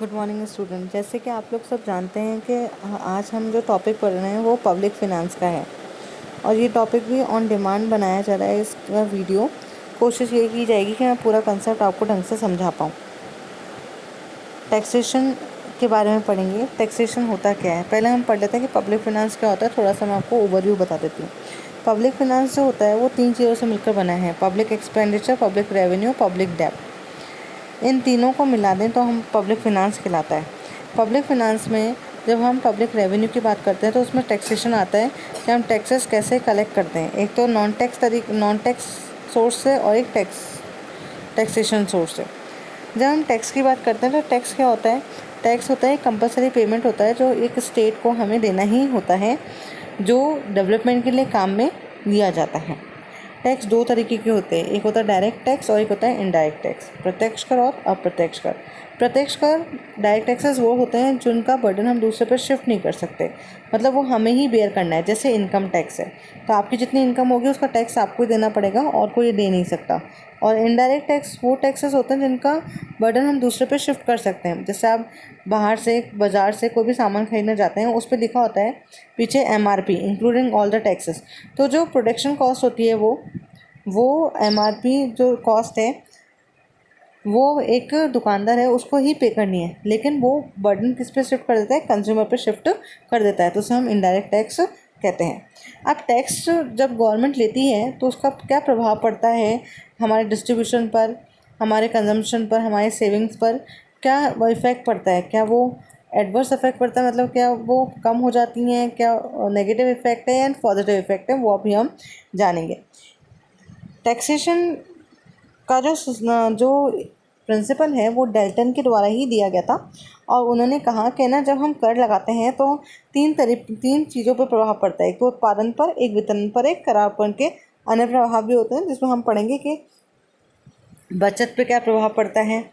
Good morning student. जैसे कि आप लोग सब जानते हैं कि आज हम जो टॉपिक पढ़ रहे हैं वो पब्लिक फ़िनांस का है और ये टॉपिक भी ऑन डिमांड बनाया जा रहा है। इसका वीडियो कोशिश ये की जाएगी कि मैं पूरा कंसेप्ट आपको ढंग से समझा पाऊँ। टैक्सेशन के बारे में पढ़ेंगे। टैक्सेशन होता क्या है, पहले हम पढ़ लेते हैं कि पब्लिक फ़िनांस क्या होता है। थोड़ा सा मैं आपको ओवरव्यू बता देती हूँ। पब्लिक फ़िनांस जो होता है वो 3 चीज़ों से मिलकर बना है: public expenditure, public revenue, public डेब्ट। इन तीनों को मिला दें तो हम पब्लिक फ़िनांस कहलाता है। पब्लिक फ़िनांस में जब हम पब्लिक रेवेन्यू की बात करते हैं तो उसमें टैक्सेशन आता है कि हम टैक्सेस कैसे कलेक्ट करते हैं। एक तो नॉन टैक्स सोर्स से और एक टैक्सेशन सोर्स से। जब हम टैक्स की बात करते हैं तो टैक्स क्या होता है? टैक्स होता है कंपलसरी पेमेंट होता है जो एक स्टेट को हमें देना ही होता है, जो डेवलपमेंट के लिए काम में लिया जाता है। टैक्स दो तरीके के होते हैं, एक होता है डायरेक्ट टैक्स और एक होता है इनडायरेक्ट टैक्स, प्रत्यक्ष कर और अप्रत्यक्ष कर। प्रत्यक्ष कर, डायरेक्ट टैक्सेस वो होते हैं जिनका बर्डन हम दूसरे पर शिफ्ट नहीं कर सकते, मतलब वो हमें ही बेयर करना है। जैसे इनकम टैक्स है, तो आपकी जितनी इनकम होगी उसका टैक्स आपको ही देना पड़ेगा और कोई दे नहीं सकता। और इनडायरेक्ट टैक्स वो टैक्सेस होते हैं जिनका बर्डन हम दूसरे पे शिफ्ट कर सकते हैं। जैसे आप बाहर से बाज़ार से कोई भी सामान खरीदने जाते हैं, उस पर लिखा होता है पीछे MRP including all the taxes. तो जो प्रोडक्शन कॉस्ट होती है वो MRP जो कॉस्ट है वो एक दुकानदार है उसको ही पे करनी है, लेकिन वो बर्डन किस पे शिफ्ट कर देता है? कंज्यूमर पे शिफ्ट कर देता है। तो उसे हम इनडायरेक्ट टैक्स कहते हैं। अब टैक्स जब गवर्नमेंट लेती है तो उसका क्या प्रभाव पड़ता है हमारे डिस्ट्रीब्यूशन पर, हमारे कंजम्पशन पर, हमारे सेविंग्स पर? क्या वो इफ़ेक्ट पड़ता है? क्या वो एडवर्स इफेक्ट पड़ता है, मतलब क्या वो कम हो जाती हैं? क्या नेगेटिव इफेक्ट है एंड पॉजिटिव इफेक्ट है, वो अभी हम जानेंगे। टैक्सेशन का जो प्रिंसिपल है वो डेल्टन के द्वारा ही दिया गया था और उन्होंने कहा कि ना जब हम कर लगाते हैं तो तीन चीज़ों पर प्रभाव पड़ता है। एक तो उत्पादन पर, एक वितरण पर, एक करारपण के अन्य प्रभाव भी होते हैं, जिसमें हम पढ़ेंगे कि बचत पे क्या प्रभाव पड़ता है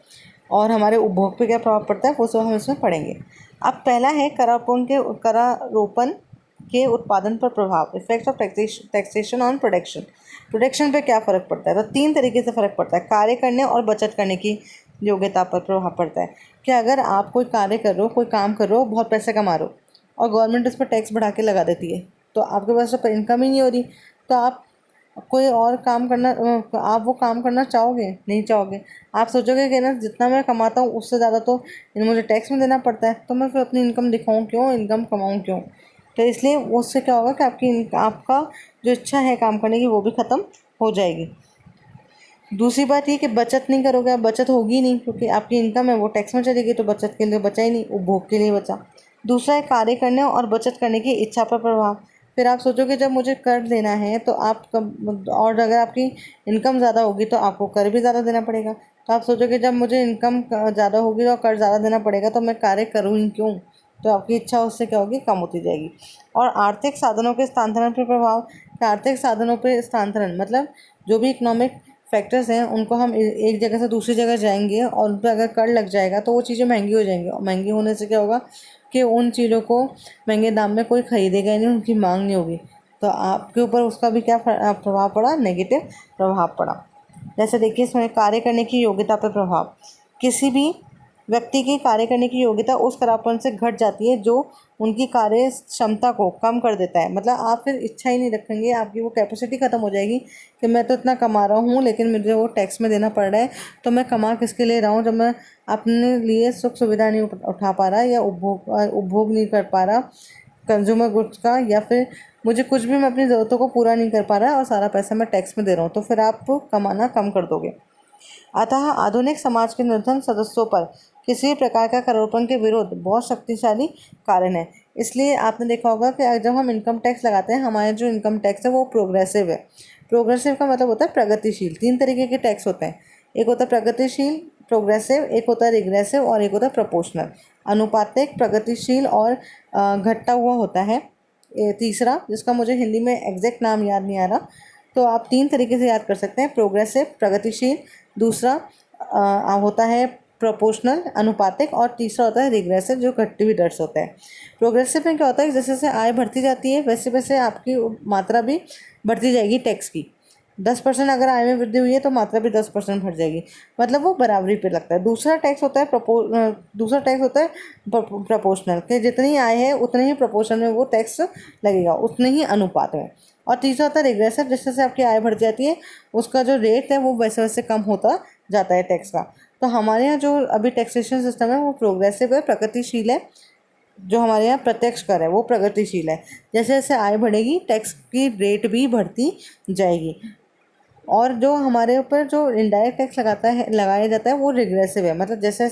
और हमारे उपभोग पे क्या प्रभाव पड़ता है, वो सब हम इसमें पढ़ेंगे। अब पहला है करारोपण के उत्पादन पर प्रभाव, effect of taxation on production. Production पे क्या फ़र्क पड़ता है? तो 3 तरीके से फ़र्क पड़ता है। कार्य करने और बचत करने की योग्यता पर प्रभाव पड़ता है कि अगर आप कोई कार्य कर रहे हो, कोई काम कर रहे हो, बहुत पैसे कमा रहे हो और गवर्नमेंट उस पर टैक्स बढ़ा के लगा देती है, तो आपके पास तो इनकम ही नहीं हो रही, तो आप कोई और काम करना आप वो काम करना चाहोगे? नहीं चाहोगे। आप सोचोगे कि ना जितना मैं कमाता हूँ उससे ज़्यादा तो मुझे टैक्स में देना पड़ता है, तो मैं फिर अपनी इनकम दिखाऊँ क्यों, इनकम कमाऊँ क्यों? तो इसलिए उससे क्या होगा कि आपका जो इच्छा है काम करने की वो भी ख़त्म हो जाएगी। दूसरी बात ये कि बचत नहीं करोगे, आप बचत होगी नहीं क्योंकि आपकी इनकम है वो टैक्स में चली गई, तो बचत के लिए बचा ही नहीं, उपभोग के लिए बचा। दूसरा है कार्य करने और बचत करने की इच्छा पर प्रभाव। फिर आप सोचोगे जब मुझे कर देना है तो और अगर आपकी इनकम ज़्यादा होगी तो आपको कर भी ज़्यादा देना पड़ेगा। तो आप सोचोगे जब मुझे इनकम ज़्यादा होगी और कर ज़्यादा देना पड़ेगा तो मैं कार्य करूँ ही क्यों? तो आपकी इच्छा उससे क्या होगी? कम होती जाएगी। और आर्थिक साधनों के स्थानांतरण पर प्रभाव। आर्थिक साधनों पर स्थानांतरण मतलब जो भी इकोनॉमिक फैक्टर्स हैं उनको हम एक जगह से दूसरी जगह जाएंगे और उन पर अगर कर लग जाएगा तो वो चीज़ें महंगी हो जाएंगी, और महंगी होने से क्या होगा कि उन चीज़ों को महंगे दाम में कोई ख़रीदेगा ही नहीं, उनकी मांग नहीं होगी, तो आपके ऊपर उसका भी क्या प्रभाव पड़ा? नेगेटिव प्रभाव पड़ा। जैसे देखिए इसमें कार्य करने की योग्यता पर प्रभाव। किसी भी व्यक्ति की कार्य करने की योग्यता उस करारपण से घट जाती है जो उनकी कार्य क्षमता को कम कर देता है। मतलब आप फिर इच्छा ही नहीं रखेंगे, आपकी वो कैपेसिटी ख़त्म हो जाएगी कि मैं तो इतना कमा रहा हूँ लेकिन मुझे वो टैक्स में देना पड़ रहा है, तो मैं कमा किसके लिए रहा हूँ जब मैं अपने लिए सुख सुविधा नहीं उठा पा रहा या उपभोग नहीं कर पा रहा कंज्यूमर गुड्स का, या फिर मुझे कुछ भी मैं अपनी ज़रूरतों को पूरा नहीं कर पा रहा और सारा पैसा मैं टैक्स में दे रहा हूँ, तो फिर आप कमाना कम कर दोगे। अतः आधुनिक समाज के निर्धन सदस्यों पर किसी भी प्रकार का करारोपण के विरोध बहुत शक्तिशाली कारण है। इसलिए आपने देखा होगा कि जब हम इनकम टैक्स लगाते हैं, हमारे जो इनकम टैक्स है वो प्रोग्रेसिव है। प्रोग्रेसिव का मतलब होता है प्रगतिशील। 3 तरीके के टैक्स होते हैं, एक होता है प्रगतिशील प्रोग्रेसिव, एक होता है रिग्रेसिव और एक होता है प्रोपोर्शनल अनुपातिक। प्रगतिशील और घटता हुआ होता है तीसरा, जिसका मुझे हिंदी में एग्जैक्ट नाम याद नहीं आ रहा, तो आप 3 तरीके से याद कर सकते हैं: प्रोग्रेसिव प्रगतिशील, दूसरा होता है प्रोपोर्शनल अनुपातिक, और तीसरा होता है रिग्रेसिव जो घटती हुई दर से होता है। प्रोग्रेसिव में क्या होता है, जैसे जैसे आय बढ़ती जाती है वैसे वैसे आपकी मात्रा भी बढ़ती जाएगी टैक्स की। 10% अगर आय में वृद्धि हुई है तो मात्रा भी 10% बढ़ जाएगी, मतलब वो बराबरी पे लगता है। दूसरा टैक्स होता है प्रपोर्शनल, कि जितनी आय है उतने ही प्रपोर्शन में वो टैक्स लगेगा, उतने ही अनुपात में। और तीसरा होता है रिग्रेसिव, जिससे से आपकी आय बढ़ जाती है उसका जो रेट है वो वैसे वैसे कम होता जाता है टैक्स का। तो हमारे यहाँ जो अभी टैक्सेशन सिस्टम है वो प्रोग्रेसिव है, प्रगतिशील है। जो हमारे यहाँ प्रत्यक्ष कर है वो प्रगतिशील है। जैसे जैसे आय बढ़ेगी टैक्स की रेट भी बढ़ती जाएगी। और जो हमारे ऊपर जो इनडायरेक्ट टैक्स लगाया जाता है वो रिग्रेसिव है, मतलब जैसे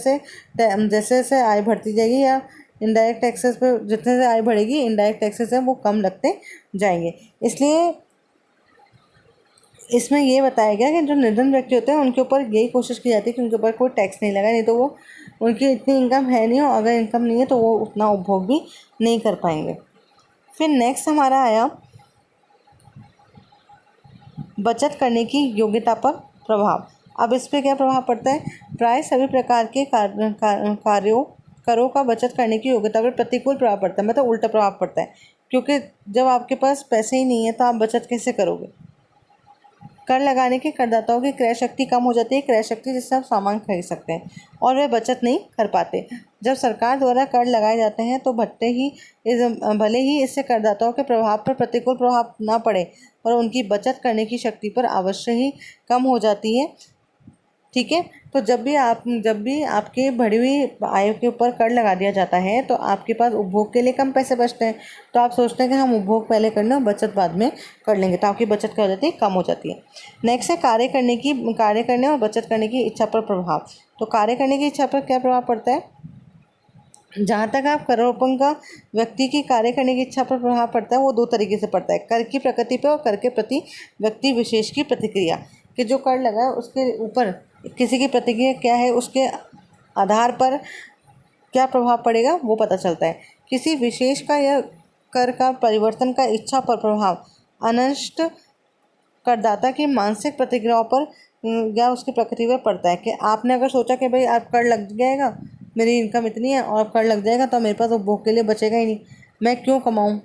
जैसे आय बढ़ती जाएगी या इनडायरेक्ट टैक्सेस पे जितने से आय बढ़ेगी इनडायरेक्ट टैक्सेस है वो कम लगते जाएंगे। इसलिए इसमें ये बताया गया कि जो निर्धन व्यक्ति होते हैं उनके ऊपर यही कोशिश की जाती है कि उनके ऊपर कोई टैक्स नहीं लगाए, नहीं तो वो उनकी इतनी इनकम है नहीं, और अगर इनकम नहीं है तो वो उतना उपभोग भी नहीं कर पाएंगे। फिर नेक्स्ट हमारा आया बचत करने की योग्यता पर प्रभाव। अब इस पर क्या प्रभाव पड़ता है? प्राय सभी प्रकार के करों का बचत करने की योग्यता पर प्रतिकूल प्रभाव पड़ता है, मतलब उल्टा प्रभाव पड़ता है। क्योंकि जब आपके पास पैसे ही नहीं है तो आप बचत कैसे करोगे? कर लगाने के करदाताओं की क्रय शक्ति कम हो जाती है, क्रय शक्ति जिससे आप सामान खरीद सकते हैं, और वे बचत नहीं कर पाते। जब सरकार द्वारा कर लगाए जाते हैं तो भले ही इससे करदाताओं के प्रभाव पर प्रतिकूल प्रभाव ना पड़े, पर उनकी बचत करने की शक्ति पर अवश्य ही कम हो जाती है। ठीक है, तो जब भी आपके बढ़ी हुई आय के ऊपर कर लगा दिया जाता है तो आपके पास उपभोग के लिए कम पैसे बचते हैं, तो आप सोचते हैं कि हम उपभोग पहले कर लें और बचत बाद में कर लेंगे, तो आपकी बचत क्या हो जाती है? कम हो जाती है। नेक्स्ट है कार्य करने और बचत करने की इच्छा पर प्रभाव। तो कार्य करने की इच्छा पर क्या प्रभाव पड़ता है? जहाँ तक आप करोड़पति का व्यक्ति की कार्य करने की इच्छा पर प्रभाव पड़ता है वो दो तरीके से पड़ता है, कर की प्रकृति पर और कर के प्रति व्यक्ति विशेष की प्रतिक्रिया। कि जो कर लगा है उसके ऊपर किसी की प्रतिक्रिया क्या है उसके आधार पर क्या प्रभाव पड़ेगा वो पता चलता है। किसी विशेष का या कर का परिवर्तन का इच्छा पर प्रभाव अनष्ट करदाता की मानसिक प्रतिक्रियाओं पर या उसकी प्रकृति पर पड़ता है। कि आपने अगर सोचा कि भाई आप कर लग जाएगा, मेरी इनकम इतनी है और कर लग जाएगा तो मेरे पास उपभोग के लिए बचेगा ही नहीं, मैं क्यों कमाऊँ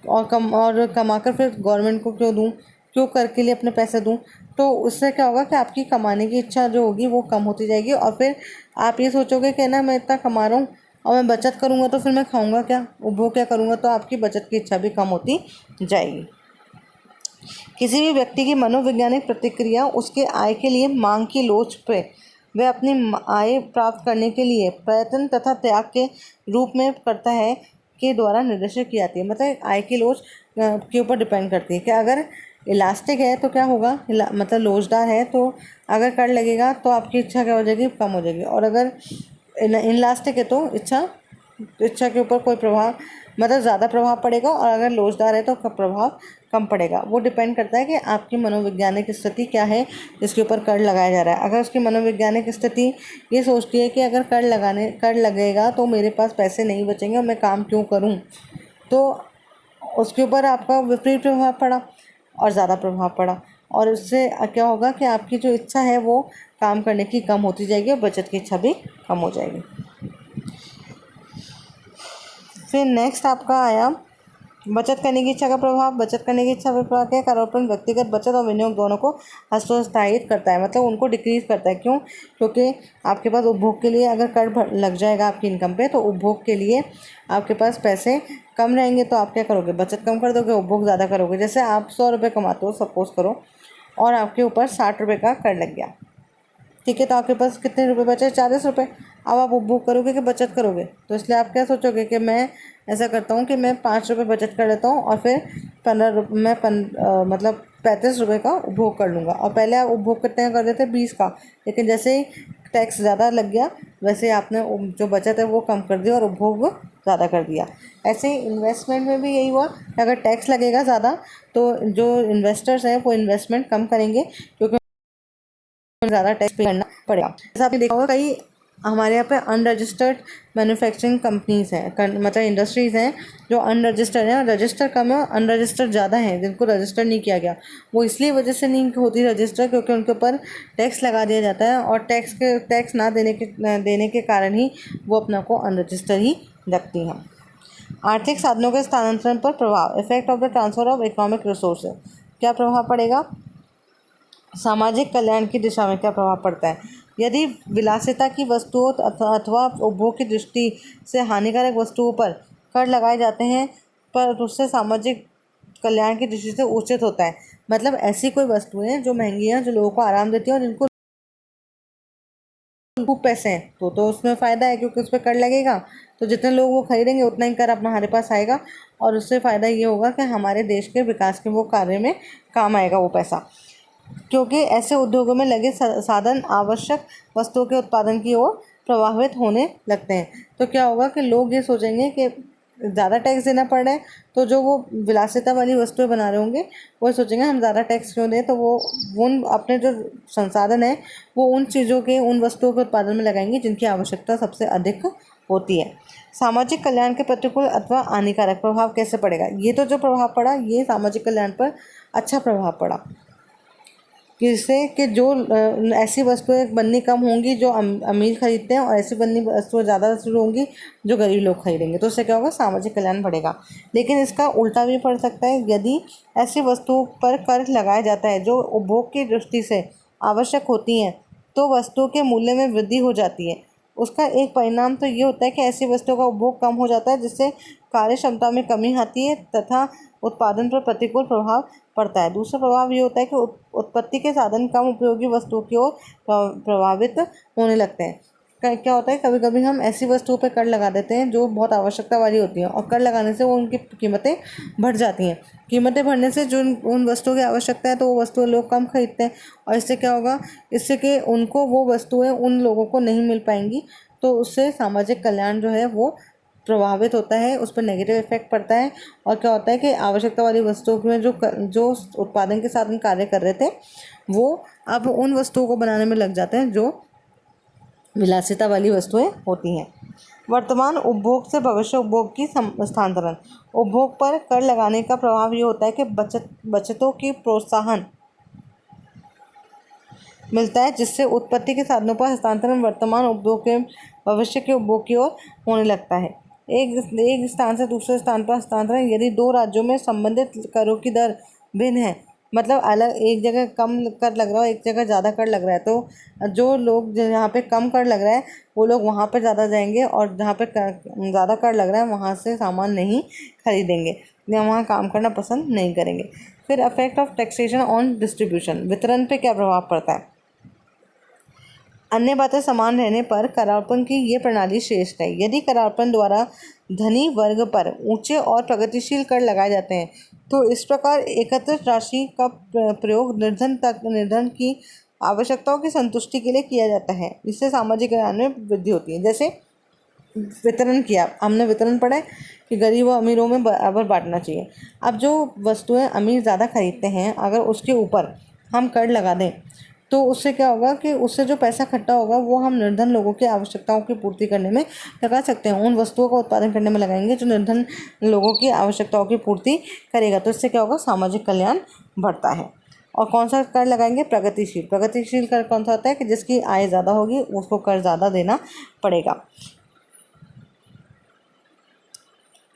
और कमाकर फिर गवर्नमेंट को क्यों दूँ, क्यों कर के लिए अपने पैसे दूँ। तो उससे क्या होगा कि आपकी कमाने की इच्छा जो होगी वो कम होती जाएगी, और फिर आप ये सोचोगे कि ना मैं इतना कमा रहा हूँ और मैं बचत करूँगा तो फिर मैं खाऊंगा क्या, उपभोग क्या करूँगा, तो आपकी बचत की इच्छा भी कम होती जाएगी। किसी भी व्यक्ति की मनोवैज्ञानिक प्रतिक्रिया उसके आय के लिए मांग की लोच पे वह अपनी आय प्राप्त करने के लिए प्रयत्न तथा त्याग के रूप में करता है के द्वारा निर्देशित की जाती है। मतलब आय की लोच के ऊपर डिपेंड करती है कि अगर इलास्टिक है तो क्या होगा, मतलब लोचदार है तो अगर कर लगेगा तो आपकी इच्छा क्या हो जाएगी? कम हो जाएगी। और अगर इलास्टिक है तो इच्छा के ऊपर कोई प्रभाव, मतलब ज़्यादा प्रभाव पड़ेगा, और अगर लोचदार है तो प्रभाव कम पड़ेगा। वो डिपेंड करता है कि आपकी मनोवैज्ञानिक स्थिति क्या है जिसके ऊपर कर लगाया जा रहा है। अगर उसकी मनोवैज्ञानिक स्थिति ये सोचती है कि अगर कर लगेगा तो मेरे पास पैसे नहीं बचेंगे और मैं काम क्यों करूं, तो उसके ऊपर आपका विपरीत प्रभाव पड़ा और ज़्यादा प्रभाव पड़ा, और उससे क्या होगा कि आपकी जो इच्छा है वो काम करने की कम होती जाएगी और बचत की इच्छा भी कम हो जाएगी। फिर नेक्स्ट आपका आया बचत करने की इच्छा का प्रभाव। बचत करने की इच्छा पर प्रभाव क्या? करोड़पति व्यक्तिगत बचत और विनियोग दोनों को हतोत्साहित करता है, मतलब उनको डिक्रीज करता है। क्यों? क्योंकि आपके पास उपभोग के लिए अगर कर लग जाएगा आपकी इनकम पे तो उपभोग के लिए आपके पास पैसे कम रहेंगे, तो आप क्या करोगे? बचत कम कर दोगे, उपभोग ज़्यादा करोगे। जैसे आप 100 रुपये कमाते हो सपोज करो, और आपके ऊपर 60 रुपये का कर लग गया, ठीक है, तो आपके पास कितने रुपए बचे? 40 रुपये। अब आप उपभोग करोगे कि बचत करोगे? तो इसलिए आप क्या सोचोगे कि मैं ऐसा करता हूँ कि मैं 5 रुपये बचत कर लेता हूँ और फिर 15 मतलब 35 रुपये का उपभोग कर लूँगा। और पहले आप उपभोग कितने का कर देते? 20 का, लेकिन जैसे ही टैक्स ज़्यादा लग गया वैसे ही आपने जो बचत है वो कम कर दिया और उपभोग ज़्यादा कर दिया। ऐसे ही इन्वेस्टमेंट में भी यही हुआ कि अगर टैक्स लगेगा ज़्यादा तो जो इन्वेस्टर्स हैं वो इन्वेस्टमेंट कम करेंगे, क्योंकि ज़्यादा टैक्स पे करना पड़ेगा। जैसा आपने देखा होगा कई हमारे यहाँ पे अनरजिस्टर्ड मैन्युफैक्चरिंग कंपनीज़ हैं, मतलब इंडस्ट्रीज़ हैं जो अनरजिस्टर्ड हैं। रजिस्टर कम है और अनरजिस्टर्ड ज़्यादा हैं जिनको रजिस्टर नहीं किया गया। वो इसलिए वजह से नहीं होती रजिस्टर क्योंकि उनके ऊपर टैक्स लगा दिया जाता है, और टैक्स ना देने के कारण ही वो अपना को अनरजिस्टर ही रखती हैं। आर्थिक साधनों के स्थानांतरण पर प्रभाव। Effect of the transfer of economic resources. क्या प्रभाव पड़ेगा? सामाजिक कल्याण की दिशा में क्या प्रभाव पड़ता है? यदि विलासिता की वस्तुओं अथवा उपभोग की दृष्टि से हानिकारक वस्तुओं पर कर लगाए जाते हैं, पर उससे सामाजिक कल्याण की दृष्टि से उचित होता है। मतलब ऐसी कोई वस्तुएं जो महंगी हैं, जो लोगों को आराम देती हैं और जिनको खूब पैसे हैं, तो उसमें फ़ायदा है, क्योंकि उस पर कर लगेगा तो जितने लोग वो खरीदेंगे उतना ही कर अपना हमारे पास आएगा, और उससे फ़ायदा ये होगा कि हमारे देश के विकास के वो कार्य में काम आएगा वो पैसा। क्योंकि ऐसे उद्योगों में लगे साधन आवश्यक वस्तुओं के उत्पादन की ओर प्रभावित होने लगते हैं। तो क्या होगा कि लोग ये सोचेंगे कि ज़्यादा टैक्स देना पड़ रहा है, तो जो वो विलासिता वाली वस्तुएं बना रहे होंगे वो सोचेंगे हम ज़्यादा टैक्स क्यों दें, तो वो उन अपने जो संसाधन है वो उन चीज़ों के, उन वस्तुओं के उत्पादन में लगाएंगे जिनकी आवश्यकता सबसे अधिक होती है। सामाजिक कल्याण के प्रतिकूल अथवा हानिकारक प्रभाव कैसे पड़ेगा? ये तो जो प्रभाव पड़ा ये सामाजिक कल्याण पर अच्छा प्रभाव पड़ा, जिससे कि जो ऐसी वस्तुएं बननी कम होंगी जो अमीर खरीदते हैं, और ऐसी बननी वस्तुएं ज़्यादा शुरू होंगी जो गरीब लोग खरीदेंगे, तो उससे क्या होगा? सामाजिक कल्याण बढ़ेगा। लेकिन इसका उल्टा भी पड़ सकता है। यदि ऐसी वस्तुओं पर कर लगाया जाता है जो उपभोग की दृष्टि से आवश्यक होती हैं, तो वस्तुओं के मूल्य में वृद्धि हो जाती है। उसका एक परिणाम तो ये होता है कि ऐसी वस्तुओं का उपभोग कम हो जाता है, जिससे कार्य क्षमता में कमी आती है तथा उत्पादन पर प्रतिकूल प्रभाव पड़ता है। दूसरा प्रभाव ये होता है कि उत्पत्ति के साधन कम उपयोगी वस्तुओं की ओर प्रभावित होने लगते हैं। क्या होता है, कभी कभी हम ऐसी वस्तुओं पर कर लगा देते हैं जो बहुत आवश्यकता वाली होती हैं, और कर लगाने से वो उनकी कीमतें बढ़ जाती हैं। कीमतें बढ़ने से जो उन वस्तुओं की आवश्यकता है तो वो वस्तुएं लोग कम खरीदते हैं, और इससे क्या होगा? इससे कि उनको वो वस्तुएं उन लोगों को नहीं मिल पाएंगी, तो उससे सामाजिक कल्याण जो है वो प्रभावित होता है, उस पर नेगेटिव इफेक्ट पड़ता है। और क्या होता है कि आवश्यकता वाली वस्तुओं में जो उत्पादन के साथ कार्य कर रहे थे वो अब उन वस्तुओं को बनाने में लग जाते हैं जो विलासिता वाली वस्तुएं होती हैं। वर्तमान उपभोग से भविष्य उपभोग की स्थानांतरण। उपभोग पर कर लगाने का प्रभाव ये होता है कि बचतों की प्रोत्साहन मिलता है, जिससे उत्पत्ति के साधनों पर हस्तांतरण वर्तमान उपभोग के भविष्य के उपभोग की ओर होने लगता है। एक स्थान से दूसरे स्थान पर हस्तांतरण। यदि दो राज्यों में संबंधित करों की दर भिन्न है, मतलब अलग, एक जगह कम कर लग रहा है, एक जगह ज़्यादा कर लग रहा है, तो जो लोग जहाँ पे कम कर लग रहा है वो लोग वहाँ पे ज़्यादा जाएंगे, और जहाँ पे ज़्यादा कर लग रहा है वहाँ से सामान नहीं खरीदेंगे या वहाँ काम करना पसंद नहीं करेंगे। फिर effect of taxation on distribution. वितरण पे क्या प्रभाव पड़ता है? अन्य बातें समान रहने पर करारोपण की ये प्रणाली श्रेष्ठ है। यदि करारोपण द्वारा धनी वर्ग पर ऊंचे और प्रगतिशील कर लगाए जाते हैं, तो इस प्रकार एकत्रित राशि का प्रयोग निर्धन की आवश्यकताओं की संतुष्टि के लिए किया जाता है। इससे सामाजिक कल्याण में वृद्धि होती है। जैसे वितरण किया, हमने वितरण पढ़ा है कि गरीब और अमीरों में बराबर बांटना चाहिए। अब जो वस्तुएं अमीर ज़्यादा खरीदते हैं, अगर उसके ऊपर हम कर लगा दें, तो उससे क्या होगा कि उससे जो पैसा इकट्ठा होगा वो हम निर्धन लोगों की आवश्यकताओं की पूर्ति करने में लगा सकते हैं। उन वस्तुओं का उत्पादन करने में लगाएंगे जो निर्धन लोगों की आवश्यकताओं की पूर्ति करेगा, तो इससे क्या होगा? सामाजिक कल्याण बढ़ता है। और कौन सा कर लगाएंगे? प्रगतिशील। प्रगतिशील कर कौन सा होता है कि जिसकी आय ज़्यादा होगी उसको कर ज़्यादा देना पड़ेगा।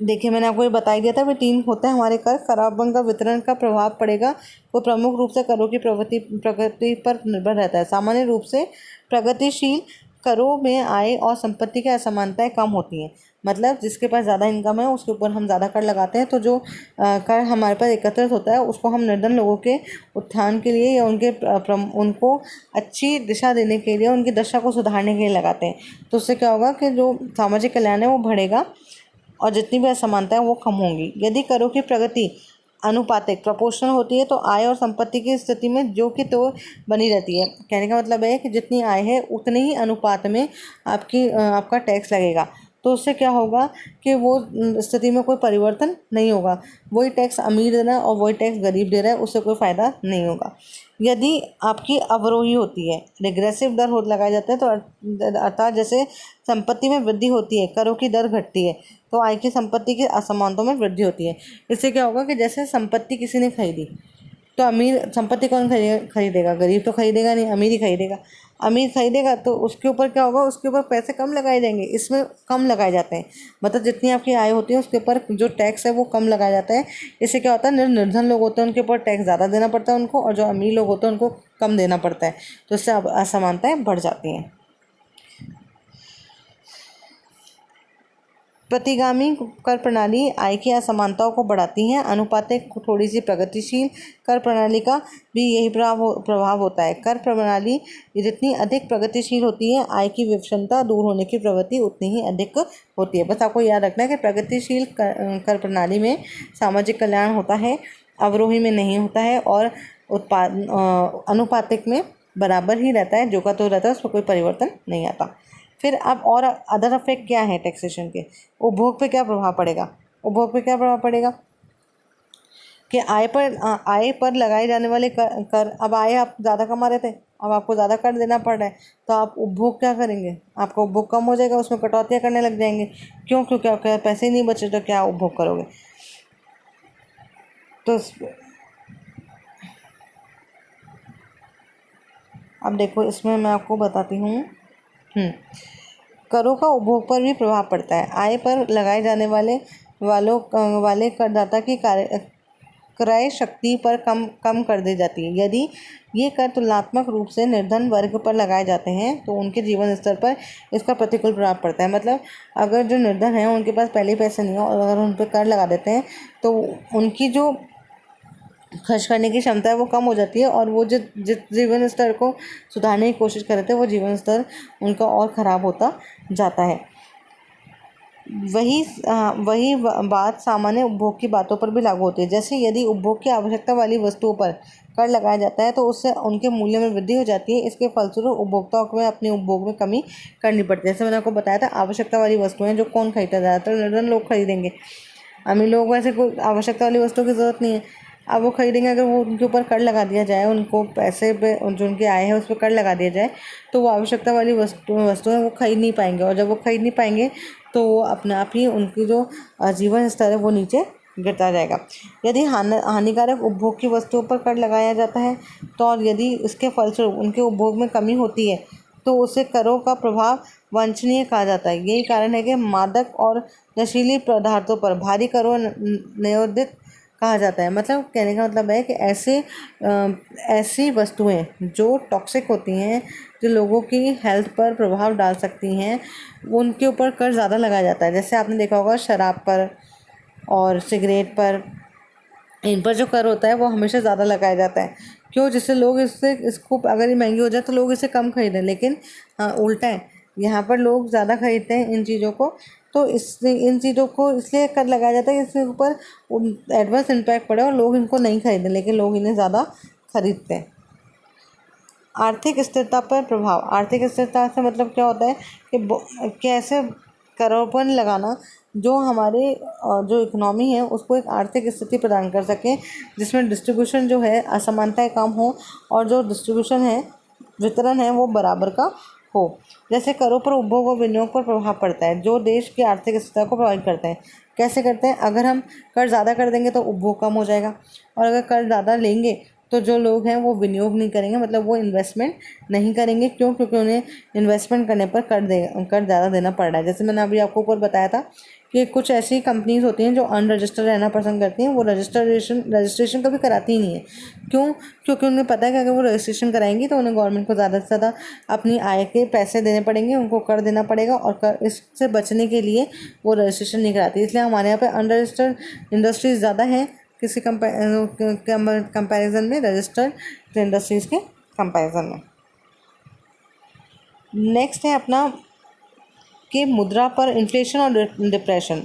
देखिए, मैंने आपको ये बता ही दिया था, वे 3 होते हैं हमारे कर। करारोपण का वितरण का प्रभाव पड़ेगा वो प्रमुख रूप से करों की प्रगति पर निर्भर रहता है। सामान्य रूप से प्रगतिशील करों में आय और संपत्ति की असमानताएं कम होती हैं। मतलब जिसके पास ज़्यादा इनकम है उसके ऊपर हम ज़्यादा कर लगाते हैं, तो जो कर हमारे पास एकत्रित होता है उसको हम निर्धन लोगों के उत्थान के लिए या उनको अच्छी दिशा देने के लिए, उनकी दशा को सुधारने के लिए लगाते हैं। तो उससे क्या होगा कि जो सामाजिक कल्याण है वो बढ़ेगा और जितनी भी असमानता है वो कम होंगी। यदि करों की प्रगति अनुपातिक प्रोपोर्शनल होती है, तो आय और संपत्ति की स्थिति में जो कि तो बनी रहती है। कहने का मतलब है कि जितनी आय है उतने ही अनुपात में आपका टैक्स लगेगा। तो उससे क्या होगा कि वो स्थिति में कोई परिवर्तन नहीं होगा। वही टैक्स अमीर दे रहा है और वही टैक्स गरीब दे रहा है, उससे कोई फ़ायदा नहीं होगा। यदि आपकी अवरोही होती है, रिग्रेसिव दर लगाया जाता है, तो अर्थात जैसे संपत्ति में वृद्धि होती है, करों की दर घटती है, तो आय की संपत्ति की असमानताओं में वृद्धि होती है। इससे क्या होगा कि जैसे संपत्ति किसी ने खरीदी, तो अमीर संपत्ति कौन खरीदेगा? गरीब तो खरीदेगा नहीं, अमीर ही खरीदेगा। अमीर खरीदेगा तो उसके ऊपर क्या होगा, उसके ऊपर पैसे कम लगाए जाएंगे। इसमें कम लगाए जाते हैं, मतलब जितनी आपकी आय होती है उसके ऊपर जो टैक्स है वो कम लगाया जाता है। इससे क्या होता है, निर्धन लोग होते हैं उनके ऊपर टैक्स ज़्यादा देना पड़ता है उनको, और जो अमीर लोग होते हैं उनको कम देना पड़ता है। तो इससे असमानताएं बढ़ जाती हैं। प्रतिगामी कर प्रणाली आय की असमानताओं को बढ़ाती है। अनुपातिक थोड़ी सी प्रगतिशील कर प्रणाली का भी यही प्रभाव होता है। कर प्रणाली जितनी अधिक प्रगतिशील होती है, आय की विषमता दूर होने की प्रवृत्ति उतनी ही अधिक होती है। बस आपको याद रखना है कि प्रगतिशील कर प्रणाली में सामाजिक कल्याण होता है, अवरोही में नहीं होता है, और अनुपातिक में बराबर ही रहता है, जो का तो रहता है, उसमें कोई परिवर्तन नहीं आता। फिर अब और अदर इफेक्ट क्या है टैक्सेशन के? उपभोग पे क्या प्रभाव पड़ेगा? उपभोग पे क्या प्रभाव पड़ेगा कि आय पर लगाए जाने वाले कर अब आय आप ज़्यादा कमा रहे थे, अब आपको ज़्यादा कर देना पड़ रहा है, तो आप उपभोग क्या करेंगे? आपका उपभोग कम हो जाएगा, उसमें कटौतियाँ करने लग जाएंगे। क्यों? क्योंकि आपके पैसे ही नहीं बचे, तो क्या उपभोग करोगे? तो अब देखो, इसमें मैं आपको बताती हूँ। करों का उपभोग पर भी प्रभाव पड़ता है। आय पर लगाए जाने वाले करदाता की क्रय शक्ति पर कम कर दी जाती है। यदि ये कर तुलनात्मक रूप से निर्धन वर्ग पर लगाए जाते हैं तो उनके जीवन स्तर पर इसका प्रतिकूल प्रभाव पड़ता है। मतलब अगर जो निर्धन हैं उनके पास पहले पैसे नहीं हो, और अगर उन पर कर लगा देते हैं तो उनकी जो खर्च करने की क्षमता है वो कम हो जाती है, और वो जिस जीवन स्तर को सुधारने की कोशिश कर रहे थे वो जीवन स्तर उनका और ख़राब होता जाता है। वही बात सामान्य उपभोग की बातों पर भी लागू होती है। जैसे यदि उपभोग की आवश्यकता वाली वस्तुओं पर कर लगाया जाता है तो उससे उनके मूल्य में वृद्धि हो जाती है। इसके फलस्वरूप उपभोक्ताओं को अपने उपभोग में कमी करनी पड़ती है। जैसे मैंने आपको बताया था, आवश्यकता वाली वस्तुएं जो कौन खरीदता है? ज़्यादातर निर्धन लोग खरीदेंगे। अमीर लोग वैसे कोई आवश्यकता वाली वस्तुओं की ज़रूरत नहीं है, अब वो खरीदेंगे। अगर वो उनके ऊपर कर लगा दिया जाए, उनको पैसे पे जो उनकी आय है उस पर कर लगा दिया जाए, तो वो आवश्यकता वाली वस्तुएं वो खरीद नहीं पाएंगे, और जब वो खरीद नहीं पाएंगे तो वो अपने आप ही उनकी जो जीवन स्तर है वो नीचे गिरता जाएगा। यदि हानिकारक उपभोग की वस्तुओं पर कर लगाया जाता है तो, और यदि इसके फलस्वरूप उनके उपभोग में कमी होती है तो उसे करों का प्रभाव वांछनीय कहा जाता है। यही कारण है कि मादक और नशीली पदार्थों पर भारी करों नियोजित कहा जाता है। मतलब कहने का मतलब है कि ऐसी वस्तुएं जो टॉक्सिक होती हैं, जो लोगों की हेल्थ पर प्रभाव डाल सकती हैं, उनके ऊपर कर ज़्यादा लगाया जाता है। जैसे आपने देखा होगा शराब पर और सिगरेट पर, इन पर जो कर होता है वो हमेशा ज़्यादा लगाया जाता है। क्यों? जिससे लोग इसको अगर ये महंगी हो जाए तो लोग इसे कम खरीदें। लेकिन उल्टा है, यहाँ पर लोग ज़्यादा खरीदते हैं इन चीज़ों को, तो इन चीज़ों को इसलिए कर लगाया जाता है कि इसके ऊपर एडवर्स इम्पैक्ट पड़े और लोग इनको नहीं खरीदें, लेकिन लोग इन्हें ज़्यादा खरीदते हैं। आर्थिक स्थिरता पर प्रभाव। आर्थिक स्थिरता से मतलब क्या होता है कि कैसे करों पर लगाना जो हमारे जो इकोनॉमी है उसको एक आर्थिक स्थिति प्रदान कर सके, जिसमें डिस्ट्रीब्यूशन जो है असमानताएं कम हो, और जो डिस्ट्रीब्यूशन है वितरण है वो बराबर का हो। जैसे करों पर उपभोग और विनियोग पर प्रभाव पड़ता है, जो देश की आर्थिक स्थिरता को प्रभावित करते हैं। कैसे करते हैं? अगर हम कर ज़्यादा कर देंगे तो उपभोग कम हो जाएगा, और अगर कर ज़्यादा लेंगे तो जो लोग हैं वो विनियोग नहीं करेंगे, मतलब वो इन्वेस्टमेंट नहीं करेंगे। क्यों? क्योंकि उन्हें इन्वेस्टमेंट करने पर कर ज़्यादा देना पड़ रहा है। जैसे मैंने अभी आपको ऊपर बताया था कि कुछ ऐसी कंपनीज होती हैं जो अनरजिस्टर्ड रहना पसंद करती हैं, वो रजिस्ट्रेशन कभी कराती ही नहीं है। क्यों? क्योंकि उन्हें पता है कि अगर वो रजिस्ट्रेशन कराएंगी तो उन्हें गवर्नमेंट को ज़्यादा से ज़्यादा अपनी आय के पैसे देने पड़ेंगे, उनको कर देना पड़ेगा, और इससे बचने के लिए वो रजिस्ट्रेशन नहीं कराती। इसलिए हमारे यहाँ पर अनरजिस्टर्ड इंडस्ट्रीज ज़्यादा हैं किसी कंपैरिजन में रजिस्टर्ड इंडस्ट्रीज़ के कंपैरिजन में। नेक्स्ट है अपना कि मुद्रा पर इन्फ्लेशन और डिप्रेशन।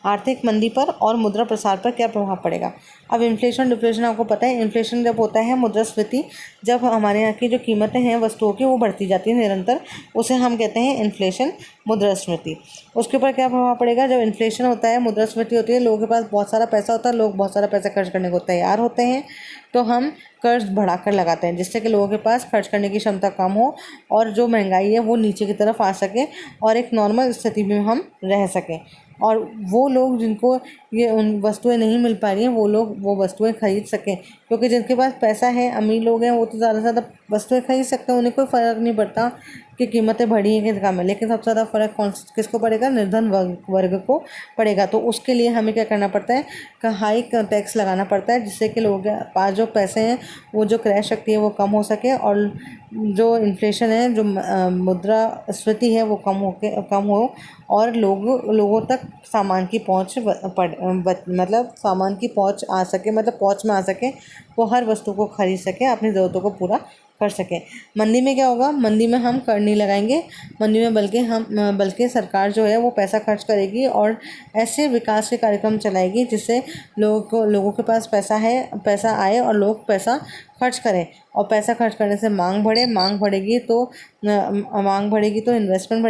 आर्थिक मंदी पर और मुद्रा प्रसार पर क्या प्रभाव पड़ेगा? अब इन्फ्लेशन डिप्रेशन आपको पता है। इन्फ्लेशन जब होता है, मुद्रास्फीति, जब हमारे यहाँ की जो कीमतें हैं वस्तुओं की वो बढ़ती जाती है निरंतर, उसे हम कहते हैं इन्फ्लेशन। मुद्रास्फीति। उसके ऊपर क्या प्रभाव पड़ेगा? जब इन्फ्लेशन होता है, मुद्रास्फीति होती है, लोगों के पास बहुत सारा पैसा होता है, लोग बहुत सारा पैसा खर्च करने को तैयार होते हैं, तो हम कर्ज बढ़ाकर लगाते हैं जिससे कि लोगों के पास खर्च करने की क्षमता कम हो और जो महंगाई है वो नीचे की तरफ आ सके और एक नॉर्मल स्थिति में हम रह सकें। और वो लोग जिनको ये उन वस्तुएं नहीं मिल पा रही हैं वो लोग वो वस्तुएं खरीद सकें, क्योंकि जिनके पास पैसा है, अमीर लोग हैं, वो तो ज़्यादा से ज़्यादा वस्तुएं खरीद सकते हैं, उन्हें कोई फ़र्क नहीं पड़ता कि कीमतें बढ़ी हैं कि कम है। लेकिन सबसे ज़्यादा फ़र्क किसको पड़ेगा? निर्धन वर्ग को पड़ेगा। तो उसके लिए हमें क्या करना पड़ता है कि हाई टैक्स लगाना पड़ता है जिससे कि लोगों के पास जो पैसे हैं वो जो क्रय शक्ति है वो कम हो सके और जो इन्फ्लेशन है, जो मुद्रास्फीति है वो कम हो और लोगों तक सामान की पहुंच मतलब सामान की पहुंच आ सके, मतलब पहुंच में आ सके, वो हर वस्तु को खरीद सके, अपनी ज़रूरतों को पूरा कर सकें। मंदी में क्या होगा? मंदी में हम कर नहीं लगाएंगे, मंदी में बल्कि सरकार जो है वो पैसा खर्च करेगी और ऐसे विकास के कार्यक्रम चलाएगी जिससे लोगों के पास पैसा आए और लोग पैसा खर्च करें। और पैसा खर्च करने से मांग बढ़ेगी तो इन्वेस्टमेंट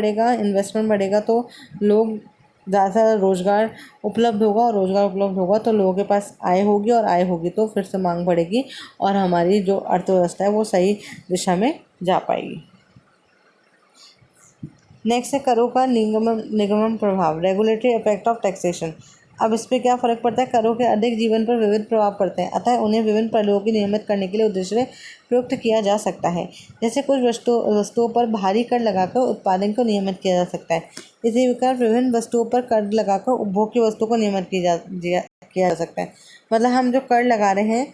बढ़ेगा तो लोग ज़्यादा से ज़्यादा रोज़गार उपलब्ध होगा और रोज़गार उपलब्ध होगा तो लोगों के पास आय होगी और आय होगी तो फिर से मांग बढ़ेगी और हमारी जो अर्थव्यवस्था है वो सही दिशा में जा पाएगी। नेक्स्ट है करों का निगमन प्रभाव, रेगुलेटरी इफेक्ट ऑफ टैक्सेशन। अब इस पर क्या फ़र्क पड़ता है? करों के अधिक जीवन पर विविध प्रभाव पड़ते हैं, अतः उन्हें विभिन्न पहलुओं की नियमित करने के लिए उद्देश्य से प्रयुक्त किया जा सकता है। जैसे कुछ वस्तुओं पर भारी कर लगाकर उत्पादन को नियमित किया जा सकता है, इसी प्रकार विभिन्न वस्तुओं पर कर लगाकर उपभोग की वस्तु को नियमित किया जा सकता है। मतलब हम जो कर लगा रहे हैं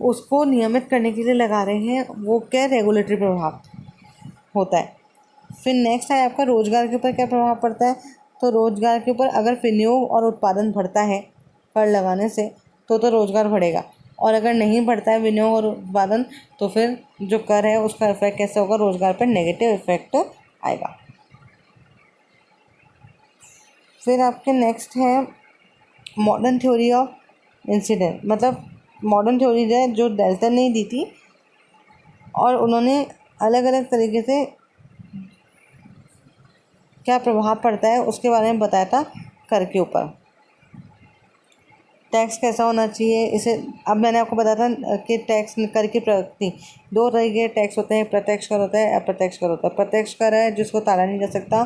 उसको नियमित करने के लिए लगा रहे हैं, वो क्या रेगुलेटरी प्रभाव होता है। फिर नेक्स्ट है आपका रोजगार के ऊपर क्या प्रभाव पड़ता है? तो रोजगार के ऊपर अगर विनियोग और उत्पादन बढ़ता है कर लगाने से तो रोजगार बढ़ेगा, और अगर नहीं बढ़ता है विनियोग और उत्पादन तो फिर जो कर है उसका इफेक्ट कैसे होगा? रोजगार पर नेगेटिव इफेक्ट आएगा। फिर आपके नेक्स्ट है मॉडर्न थ्योरी ऑफ इंसिडेंट। मतलब मॉडर्न थ्योरी है जो डेल्टन ने दी थी और उन्होंने अलग अलग तरीके से क्या प्रभाव पड़ता है उसके बारे में बताया था कर के ऊपर। टैक्स कैसा होना चाहिए इसे अब मैंने आपको बताया था कि टैक्स कर की प्रकृति, दो तरह के टैक्स होते हैं, प्रत्यक्ष कर होता है, अप्रत्यक्ष कर होता है। प्रत्यक्ष कर है जिसको टाला नहीं जा सकता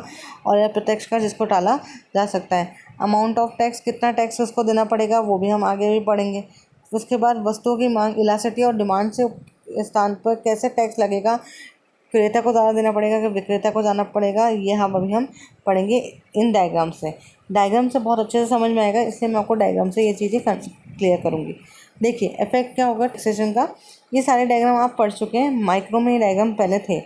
और अप्रत्यक्ष कर जिसको टाला जा सकता है। अमाउंट ऑफ टैक्स, कितना टैक्स उसको देना पड़ेगा वो भी हम आगे भी पढ़ेंगे। उसके बाद वस्तुओं की मांग, इलास्टिसिटी और डिमांड से स्थान पर कैसे टैक्स लगेगा, क्रेता को ज़्यादा देना पड़ेगा कि विक्रेता को जाना पड़ेगा, ये हम पढ़ेंगे इन डायग्राम से। डायग्राम से बहुत अच्छे से समझ में आएगा, इसलिए मैं आपको डायग्राम से ये चीज़ें क्लियर करूँगी। देखिए इफेक्ट क्या होगा टैक्सेशन का, ये सारे डायग्राम आप पढ़ चुके हैं, माइक्रो में ये डायग्राम पहले थे।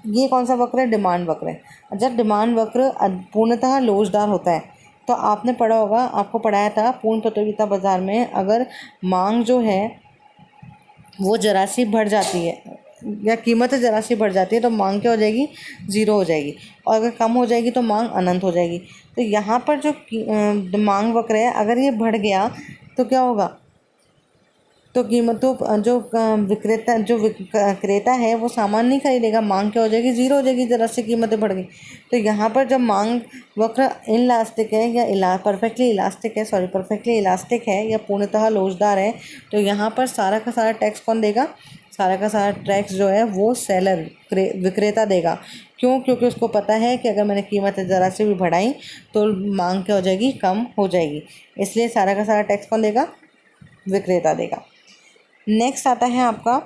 ये कौन सा वक्र है? डिमांड वक्र है। जब डिमांड वक्र पूर्णतः लोचदार होता है तो आपने पढ़ा होगा, आपको पढ़ाया था पूर्ण प्रतियोगिता बाजार में अगर मांग जो है वो जरा सी बढ़ जाती है या कीमत जरा सी बढ़ जाती है तो मांग क्या हो जाएगी? ज़ीरो हो जाएगी, और अगर कम हो जाएगी तो मांग अनंत हो जाएगी। तो यहाँ पर जो मांग वक्र है अगर ये बढ़ गया तो क्या होगा? तो कीमतों जो क्रेता है वो सामान नहीं खरीदेगा, मांग क्या हो जाएगी? ज़ीरो हो जाएगी, ज़रा सी कीमतें बढ़ गई। तो यहाँ पर जब मांग वक्र इनलास्टिक है या परफेक्टली इलास्टिक है या पूर्णतः लोचदार है तो यहाँ पर सारा का सारा टैक्स कौन देगा? सारा का सारा टैक्स जो है वो विक्रेता देगा। क्यों? क्योंकि उसको पता है कि अगर मैंने कीमतें ज़रा से भी बढ़ाई तो मांग क्या हो जाएगी? कम हो जाएगी। इसलिए सारा का सारा टैक्स कौन देगा? विक्रेता देगा। नेक्स्ट आता है आपका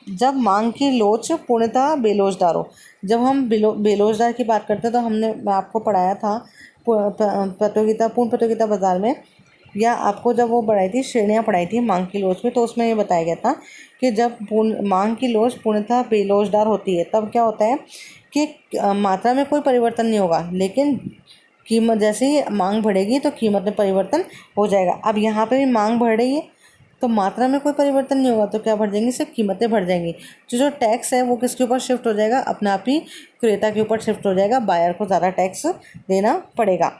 जब मांग की लोच पूर्णतः बेलोचदार हो। जब हम बेलोचदार की बात करते हैं तो मैं आपको पढ़ाया था पूर्ण प्रतियोगिता बाजार में, या आपको जब वो पढ़ाई थी श्रेणियाँ पढ़ाई थी मांग की लोच में, तो उसमें ये बताया गया था कि जब मांग की लोच पूर्णतः बेलोचदार होती है तब क्या होता है कि मात्रा में कोई परिवर्तन नहीं होगा, लेकिन कीमत जैसे ही मांग बढ़ेगी तो कीमत में परिवर्तन हो जाएगा। अब यहाँ पे भी मांग बढ़ रही है तो मात्रा में कोई परिवर्तन नहीं होगा तो क्या बढ़ जाएंगी? सिर्फ कीमतें बढ़ जाएंगी। जो टैक्स है वो किसके ऊपर शिफ्ट हो जाएगा? अपने आप ही क्रेता के ऊपर शिफ्ट हो जाएगा। बायर को ज़्यादा टैक्स देना पड़ेगा।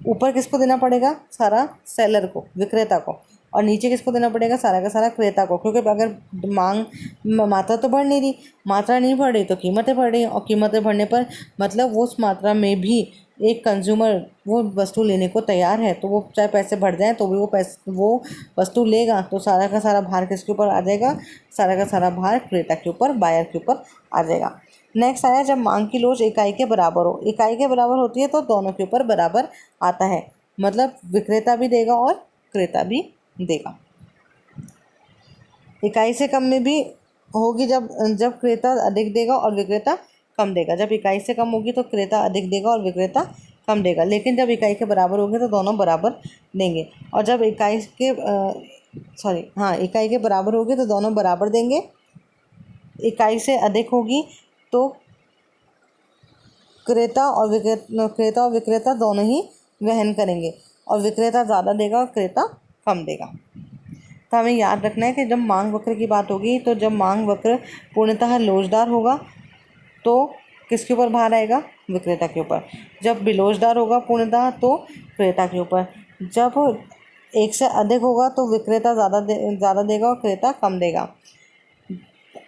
ऊपर किसको देना पड़ेगा? सारा सेलर को, विक्रेता को। और नीचे किसको देना पड़ेगा, सारा का सारा क्रेता को, क्योंकि अगर मात्रा तो बढ़ नहीं रही, मात्रा नहीं बढ़ रही तो कीमतें बढ़ रही, और कीमतें बढ़ने पर मतलब वो उस मात्रा में भी एक कंज्यूमर वो वस्तु लेने को तैयार है, तो वो चाहे पैसे बढ़ जाएं तो भी वो वस्तु लेगा। तो सारा का सारा भार किसके ऊपर आ जाएगा, सारा का सारा भार क्रेता के ऊपर, बायर के ऊपर आ जाएगा। नेक्स्ट आया जब मांग की लोच इकाई के बराबर हो। इकाई के बराबर होती है तो दोनों के ऊपर बराबर आता है, मतलब विक्रेता भी देगा और क्रेता भी देगा। इकाई से कम में भी होगी जब जब क्रेता अधिक देगा और विक्रेता कम देगा। जब इकाई से कम होगी तो क्रेता अधिक देगा और विक्रेता कम देगा, लेकिन जब इकाई के बराबर होगी तो दोनों बराबर देंगे। और जब इकाई के बराबर होगी तो दोनों बराबर देंगे। इकाई से अधिक होगी तो क्रेता और विक्रेता दोनों ही वहन करेंगे, और विक्रेता ज़्यादा देगा और क्रेता कम देगा। तो हमें याद रखना है कि जब मांग वक्र की बात होगी, तो जब मांग वक्र पूर्णतः लोचदार होगा तो किसके ऊपर भार आएगा, विक्रेता के ऊपर। जब बेलोचदार होगा पूर्णतः तो क्रेता के ऊपर। जब एक से अधिक होगा तो विक्रेता ज़्यादा देगा और क्रेता कम देगा।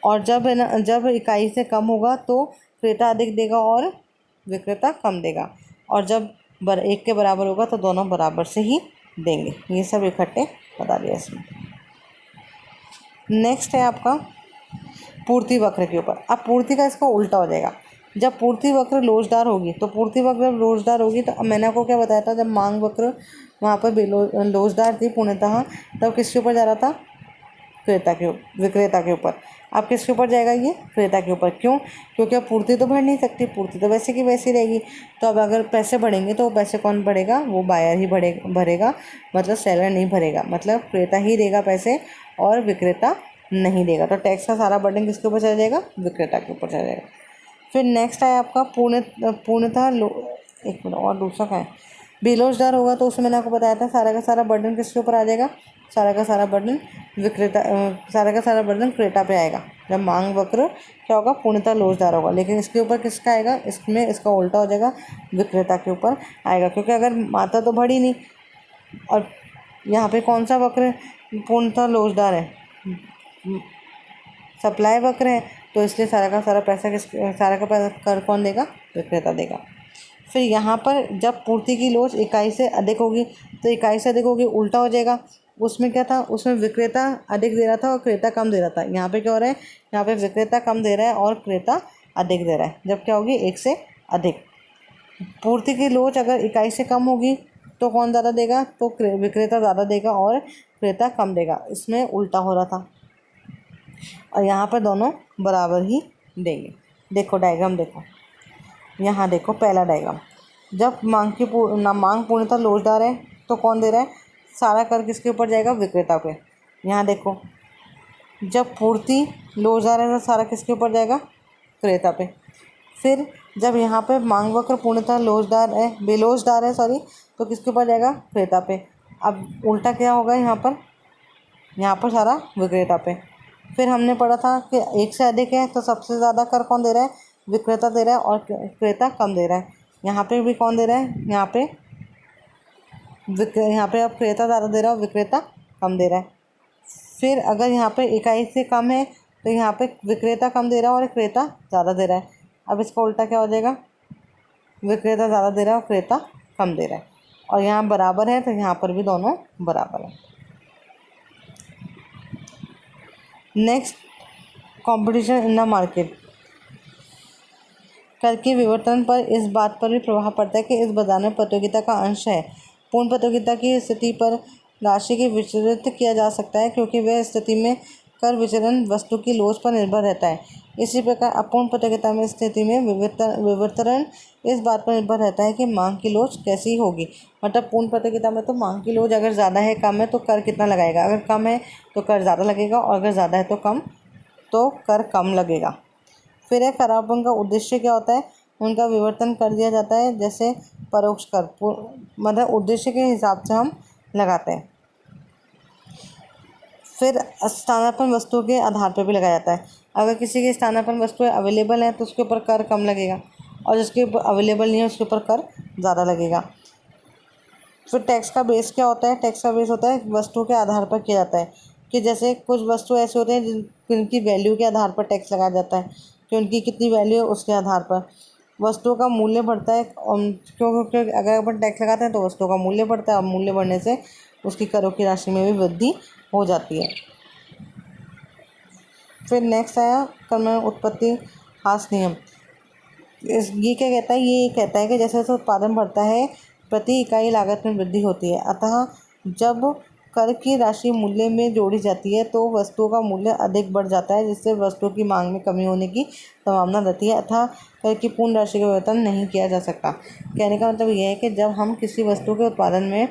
और जब इकाई से कम होगा तो क्रेता अधिक देगा और विक्रेता कम देगा। और जब एक के बराबर होगा तो दोनों बराबर से ही देंगे। ये सब इकट्ठे बता दिया इसमें। नेक्स्ट है आपका पूर्ति वक्र के ऊपर। अब पूर्ति का इसका उल्टा हो जाएगा। जब पूर्ति वक्र लोचदार होगी तो मैंने आपको क्या बताया था, जब मांग वक्र वहाँ पर लोचदार थी पूर्णतः, तब किसके ऊपर जा रहा था, विक्रेता के ऊपर। अब किसके ऊपर जाएगा, ये क्रेता के ऊपर। क्यों, क्योंकि अब पूर्ति तो बढ़ नहीं सकती, पूर्ति तो वैसे की वैसी रहेगी। तो अब अगर पैसे बढ़ेंगे तो पैसे कौन बढ़ेगा, वो बायर ही भरेगा, मतलब सेलर नहीं भरेगा, मतलब क्रेता ही देगा पैसे और विक्रेता नहीं देगा। तो टैक्स का सारा बर्डन किसके ऊपर चला जाएगा, विक्रेता के ऊपर चला जाएगा। फिर नेक्स्ट है आपका पूर्णतः एक मिनट, और दूसरा क्या है, बेलोचदार होगा तो उसमें मैंने आपको बताया था सारा का सारा बर्डन किसके ऊपर आ जाएगा, सारा का सारा बर्डन क्रेता पे आएगा। जब मांग वक्र क्या होगा, पूर्णतः लोचदार होगा, लेकिन इसके ऊपर किसका आएगा, इसमें इसका उल्टा हो जाएगा, विक्रेता के ऊपर आएगा। क्योंकि अगर मात्रा तो बढ़ी नहीं, और यहाँ पे कौन सा वक्र पूर्णतः लोचदार है, सप्लाई वक्र है, तो इसलिए सारा का सारा कर कौन देगा, विक्रेता देगा। फिर यहाँ पर जब पूर्ति की लोच इकाई से अधिक होगी, तो इकाई से अधिक होगी उल्टा हो जाएगा। उसमें क्या था, उसमें विक्रेता अधिक दे रहा था और क्रेता कम दे रहा था। यहाँ पे क्या हो रहा है, यहाँ पे विक्रेता कम दे रहा है और क्रेता अधिक दे रहा है। जब क्या होगी, एक से अधिक। पूर्ति की लोच अगर इकाई से कम होगी तो कौन ज़्यादा देगा, तो विक्रेता ज़्यादा देगा और क्रेता कम देगा। इसमें उल्टा हो रहा था, और यहाँ पर दोनों बराबर ही देंगे। देखो डायग्राम देखो, यहाँ देखो पहला डायग्राम। जब मांग पूर्णतः लोचदार है तो कौन दे रहा है, सारा कर किसके ऊपर जाएगा, विक्रेता पे। यहाँ देखो जब पूर्ति लोचदार है तो सारा किसके ऊपर जाएगा, क्रेता पे। फिर जब यहाँ पे मांग वक्र पूर्णतः बेलोचदार है तो किसके ऊपर जाएगा, क्रेता पे। अब उल्टा क्या होगा, यहाँ पर सारा विक्रेता पे। फिर हमने पढ़ा था कि एक से अधिक है तो सबसे ज़्यादा कर कौन दे रहा है, विक्रेता दे रहा है और क्रेता कम दे रहा है। यहाँ पे भी कौन दे रहा है, यहाँ पे अब क्रेता ज़्यादा दे रहा है और विक्रेता कम दे रहा है। फिर अगर यहाँ पे इकाई से कम है तो यहाँ पे विक्रेता कम दे रहा है और क्रेता ज़्यादा दे रहा है। अब इसका उल्टा क्या हो जाएगा, विक्रेता ज़्यादा दे रहा है और क्रेता कम दे रहा है। और यहाँ बराबर है तो यहाँ पर भी दोनों बराबर है। Next, competition in the market. कर के विवर्तन पर इस बात पर भी प्रभाव पड़ता है कि इस बाजार में प्रतियोगिता का अंश है। पूर्ण प्रतियोगिता की स्थिति पर राशि को विचलित किया जा सकता है, क्योंकि वह स्थिति में कर विचलन वस्तु की लोच पर निर्भर रहता है। इसी प्रकार अपूर्ण प्रतियोगिता में स्थिति में विवर्तन इस बात पर निर्भर रहता है कि मांग की लोच कैसी होगी। मतलब पूर्ण प्रतियोगिता में तो मांग की लोच अगर ज़्यादा है, कम है तो कर कितना लगाएगा, अगर कम है तो कर ज़्यादा लगेगा और अगर ज़्यादा है तो कर कम लगेगा। फिर है करारोपण का उद्देश्य क्या होता है, उनका विवर्तन कर दिया जाता है। जैसे परोक्ष कर, मतलब उद्देश्य के हिसाब से हम लगाते हैं। फिर स्थानापन्न वस्तुओं के आधार पर भी लगाया जाता है। अगर किसी की स्थानापन्न वस्तुएं अवेलेबल हैं तो उसके ऊपर कर कम लगेगा, और जिसके ऊपर अवेलेबल नहीं है उसके ऊपर कर ज़्यादा लगेगा। फिर टैक्स का बेस क्या होता है? टैक्स का बेस होता है वस्तु के आधार पर किया जाता है, कि जैसे कुछ वस्तु ऐसे होते हैं जिनकी वैल्यू के आधार पर टैक्स लगाया जाता है, कि उनकी कितनी वैल्यू है उसके आधार पर वस्तुओं का मूल्य बढ़ता है। क्योंकि अगर अपन टैक्स लगाते हैं तो वस्तुओं का मूल्य बढ़ता है, और मूल्य बढ़ने से उसकी करों की राशि में भी वृद्धि हो जाती है। फिर नेक्स्ट आया कर्म उत्पत्ति हास नियम। ये क्या कहता है? ये कहता है कि जैसे जैसे उत्पादन बढ़ता है प्रति इकाई लागत में वृद्धि होती है, अतः जब कर की राशि मूल्य में जोड़ी जाती है तो वस्तुओं का मूल्य अधिक बढ़ जाता है, जिससे वस्तुओं की मांग में कमी होने की संभावना रहती है, अतः कर की पूर्ण राशि का वेतन नहीं किया जा सकता। कहने का मतलब यह है कि जब हम किसी वस्तु के उत्पादन में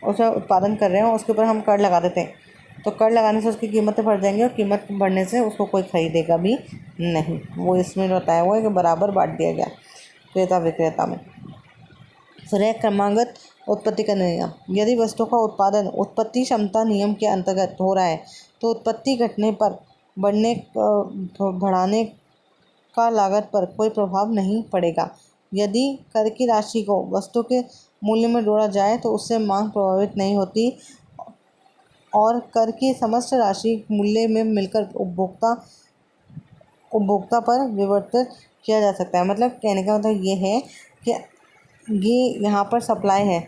उसका उत्पादन कर रहे हैं उसके ऊपर हम कर लगा देते हैं, तो कर लगाने से उसकी कीमतें बढ़ जाएंगी, और कीमत बढ़ने से उसको कोई खरीदेगा भी नहीं। वो इसमें बताया हुआ है कि बराबर बांट दिया गया क्रेता विक्रेता में। फिर है क्रमागत उत्पत्ति का नियम। यदि वस्तु का उत्पादन उत्पत्ति क्षमता नियम के अंतर्गत हो रहा है तो उत्पत्ति घटने पर बढ़ाने का लागत पर कोई प्रभाव नहीं पड़ेगा। यदि कर की राशि को वस्तु के मूल्य में जोड़ा जाए तो उससे मांग प्रभावित नहीं होती, और कर की समस्त राशि मूल्य में मिलकर उपभोक्ता पर विवर्तित किया जा सकता है। मतलब कहने का मतलब ये है कि ये यहाँ पर सप्लाई है,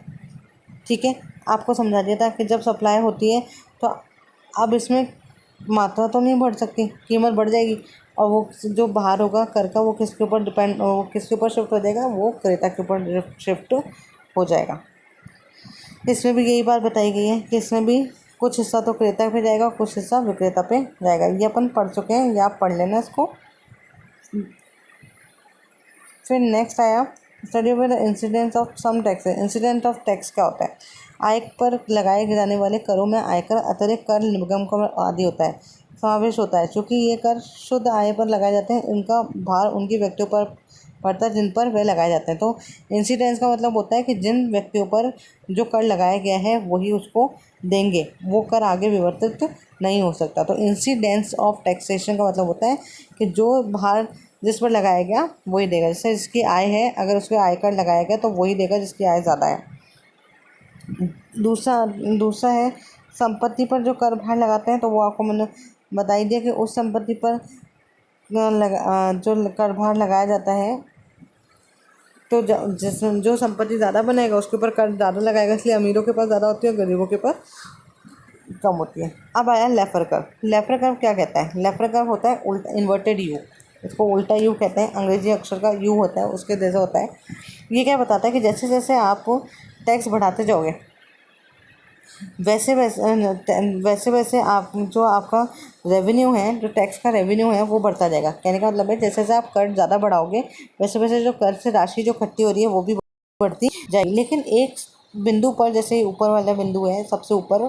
ठीक है, आपको समझा दिया था कि जब सप्लाई होती है तो अब इसमें मात्रा तो नहीं बढ़ सकती, कीमत बढ़ जाएगी, और वो जो बाहर होगा कर का वो किसके ऊपर डिपेंड, वो किसके ऊपर शिफ्ट हो जाएगा? वो क्रेता के ऊपर शिफ्ट हो जाएगा। इसमें भी यही बात बताई गई है कि इसमें भी कुछ हिस्सा तो क्रेता पे जाएगा, कुछ हिस्सा विक्रेता पे जाएगा। ये अपन पढ़ चुके हैं, ये आप पढ़ लेना इसको। फिर नेक्स्ट आया study with incidence of some tax. Incident of tax क्या होता है? आय पर लगाए जाने वाले करों में आयकर, अतिरिक्त कर, निगम कर आदि होता है समावेश होता है। चूँकि ये कर शुद्ध आय पर लगाए जाते हैं, इनका भार उनकी व्यक्तियों पर पड़ता है जिन पर वे लगाए जाते हैं। तो इंसिडेंस का मतलब होता है कि जिन व्यक्तियों पर जो कर लगाया गया है वही उसको देंगे, वो कर आगे विवर्तित नहीं हो सकता। तो इंसिडेंस ऑफ टैक्सेशन का मतलब होता है कि जो भार जिस पर लगाया गया वही देगा। जैसे जिसकी आय है, अगर उसके आय कर लगाया गया तो वही देगा जिसकी आय ज़्यादा है। दूसरा है संपत्ति पर जो कर भार लगाते हैं, तो वो आपको मैंने बता ही दिया कि उस संपत्ति पर जो कर भार लगाया जाता है, तो जो संपत्ति ज़्यादा बनाएगा उसके ऊपर कर ज़्यादा लगाएगा, इसलिए अमीरों के पास ज़्यादा होती है, गरीबों के पास कम होती है। अब आया लेफर कर। लेफर कर क्या कहता है? लेफर कर होता है उल्टा, इन्वर्टेड यू, इसको उल्टा यू कहते हैं। अंग्रेजी अक्षर का यू होता है उसके जैसा होता है। ये क्या बताता है कि जैसे जैसे आप टैक्स बढ़ाते जाओगे वैसे वैसे आप जो आपका रेवेन्यू है, जो टैक्स का रेवेन्यू है वो बढ़ता जाएगा। कहने का मतलब है जैसे जैसे आप कर ज़्यादा बढ़ाओगे वैसे वैसे जो कर से राशि जो इकट्ठी हो रही है वो भी बढ़ती जाएगी। लेकिन एक बिंदु पर, जैसे ऊपर वाला बिंदु है सबसे ऊपर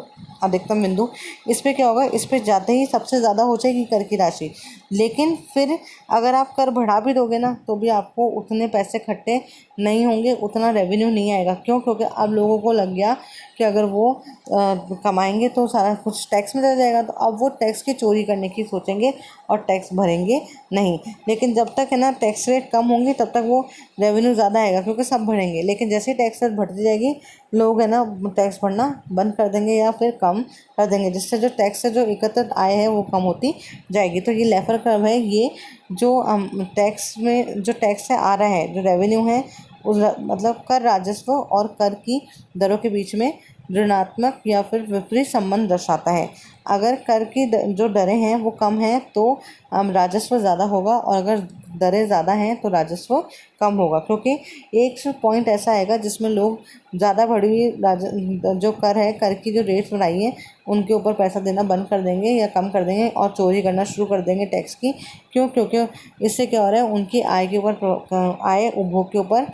अधिकतम बिंदु, इस पर क्या होगा? इस पर जाते ही सबसे ज़्यादा हो जाएगी कर की राशि। लेकिन फिर अगर आप कर बढ़ा भी दोगे ना तो भी आपको उतने पैसे इकट्ठे नहीं होंगे, उतना रेवेन्यू नहीं आएगा। क्यों? क्योंकि अब लोगों को लग गया कि अगर वो कमाएंगे तो सारा कुछ टैक्स में चला जाएगा, तो अब वो टैक्स की चोरी करने की सोचेंगे और टैक्स भरेंगे नहीं। लेकिन जब तक है ना टैक्स रेट कम होंगे तब तक वो रेवेन्यू ज़्यादा आएगा, क्योंकि सब भरेंगे। लेकिन जैसे ही टैक्स रेट बढ़ती जाएगी लोग है ना टैक्स भरना बंद कर देंगे या फिर कम कर देंगे, जिससे जो टैक्स से जो एकत्रित आय है वो कम होती जाएगी। तो ये लेफर कर्व है, ये जो टैक्स में जो टैक्स से आ रहा है, जो रेवेन्यू है, उस मतलब कर राजस्व और कर की दरों के बीच में ऋणात्मक या फिर विपरीत संबंध दर्शाता है। अगर कर की जो दरें हैं वो कम हैं तो राजस्व ज़्यादा होगा, और अगर दरें ज़्यादा हैं तो राजस्व कम होगा। क्योंकि एक पॉइंट ऐसा आएगा जिसमें लोग ज़्यादा बढ़ी हुई जो कर है, कर की जो रेट्स बढ़ाई हैं उनके ऊपर पैसा देना बंद कर देंगे या कम कर देंगे और चोरी करना शुरू कर देंगे टैक्स की। क्यों? क्योंकि इससे क्या हो रहा है, उनकी आय के ऊपर, आय उपभोग के ऊपर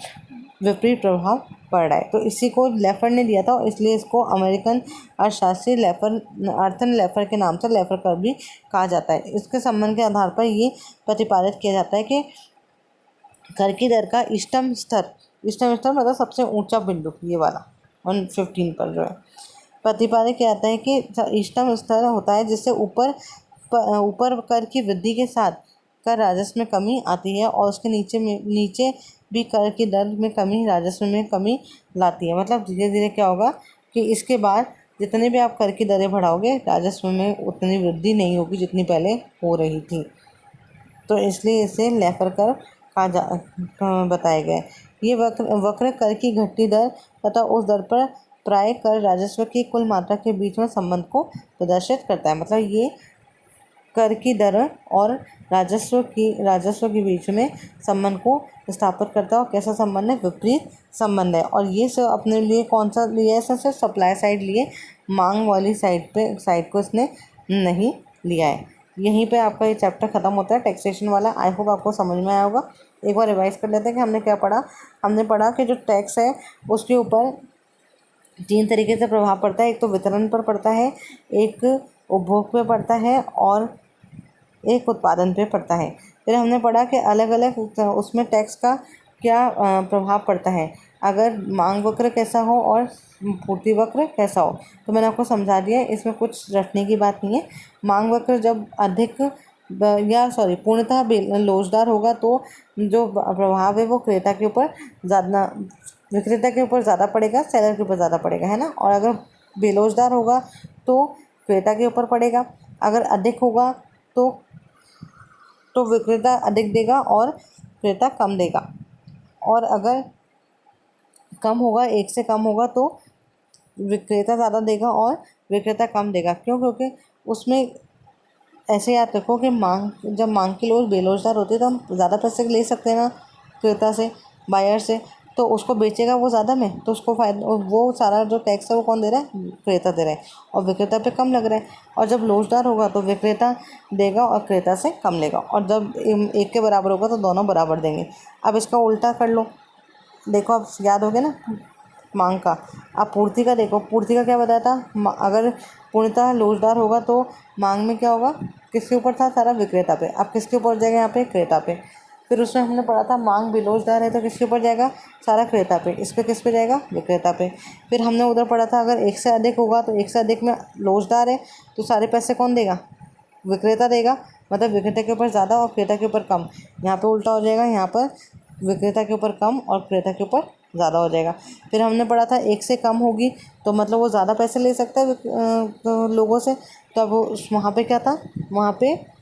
विपरीत प्रभाव पड़ रहा है। तो इसी को लेफर ने दिया था, इसलिए इसको अमेरिकन अर्थशास्त्री अर्थन लेफर के नाम से लेफर कर्व भी कहा जाता है। इसके संबंध के आधार पर ये प्रतिपादित किया जाता है कि कर की दर का इष्टतम स्तर मतलब सबसे ऊंचा बिंदु, ये वाला 115 पर जो है प्रतिपादित किया जाता है कि इष्टतम स्तर होता है जिससे ऊपर कर की वृद्धि के साथ कर राजस्व में कमी आती है, और उसके नीचे भी कर की दर में कमी राजस्व में कमी लाती है। मतलब धीरे धीरे क्या होगा कि इसके बाद जितने भी आप कर की दरें बढ़ाओगे राजस्व में उतनी वृद्धि नहीं होगी जितनी पहले हो रही थी। तो इसलिए इसे लेफर कर बताया गया है। ये वक्र कर की घटती दर तथा उस दर पर प्राय कर राजस्व की कुल मात्रा के बीच में संबंध को प्रदर्शित करता है। मतलब ये कर की दर और राजस्व के बीच में संबंध को स्थापित करता है। और कैसा संबंध है? विपरीत संबंध है। और ये सब अपने लिए कौन सा लिया है? सिर्फ सप्लाई साइड लिए, मांग वाली साइड को इसने नहीं लिया है। यहीं पे आपका ये चैप्टर ख़त्म होता है टैक्सेशन वाला। आई होप आपको समझ में आया होगा। एक बार रिवाइज कर लेते हैं कि हमने क्या पढ़ा। हमने पढ़ा कि जो टैक्स है उसके ऊपर 3 तरीके से प्रभाव पड़ता है। एक तो वितरण पर पड़ता है, एक उपभोग पे पड़ता है और एक उत्पादन पे पड़ता है। फिर हमने पढ़ा कि अलग अलग उसमें टैक्स का क्या प्रभाव पड़ता है, अगर मांग वक्र कैसा हो और पूर्ति वक्र कैसा हो। तो मैंने आपको समझा दिया, इसमें कुछ रटने की बात नहीं है। मांग वक्र जब अधिक पूर्णतः लोचदार होगा तो जो प्रभाव है वो विक्रेता के ऊपर ज़्यादा पड़ेगा, सेलर के ऊपर ज़्यादा पड़ेगा, है ना। और अगर बेलोचदार होगा तो क्रेता के ऊपर पड़ेगा। अगर अधिक होगा तो विक्रेता अधिक देगा और क्रेता कम देगा। और अगर कम होगा, एक से कम होगा, तो विक्रेता ज़्यादा देगा और विक्रेता कम देगा। क्यों? क्योंकि उसमें ऐसे याद रखो कि जब मांग की लोज बेरोजगार होती है तो हम ज़्यादा पैसे ले सकते हैं ना क्रेता से, बायर से, तो उसको बेचेगा वो ज़्यादा में, तो उसको फायदा, वो सारा जो टैक्स है वो कौन दे रहा है? क्रेता दे रहा है, और विक्रेता पे कम लग रहा है। और जब लोचदार होगा तो विक्रेता देगा और क्रेता से कम लेगा, और जब एक के बराबर होगा तो दोनों बराबर देंगे। अब इसका उल्टा कर लो, देखो अब याद हो गया ना मांग का। अब पूर्ति का देखो, पूर्ति का क्या बताया था? अगर पूर्णतः लोचदार होगा तो मांग में क्या होगा? किसके ऊपर था? सारा विक्रेता पे। अब किसके ऊपर जाएगा? यहाँ पे क्रेता पे। फिर उसमें हमने पढ़ा था मांग बेलोचदार है तो किसके ऊपर जाएगा? सारा क्रेता पे। इस पे किस पे जाएगा? विक्रेता पे। फिर हमने उधर पढ़ा था अगर एक से अधिक होगा तो एक से अधिक में लोचदार है तो सारे पैसे कौन देगा? विक्रेता देगा। मतलब विक्रेता के ऊपर ज़्यादा और क्रेता के ऊपर कम। यहाँ पे उल्टा हो जाएगा, यहाँ पर विक्रेता के ऊपर कम और क्रेता के ऊपर ज़्यादा हो जाएगा। फिर हमने पढ़ा था एक से कम होगी तो मतलब वो ज़्यादा पैसे ले सकता है लोगों से। तो अब वहाँ पे क्या था? वहाँ पे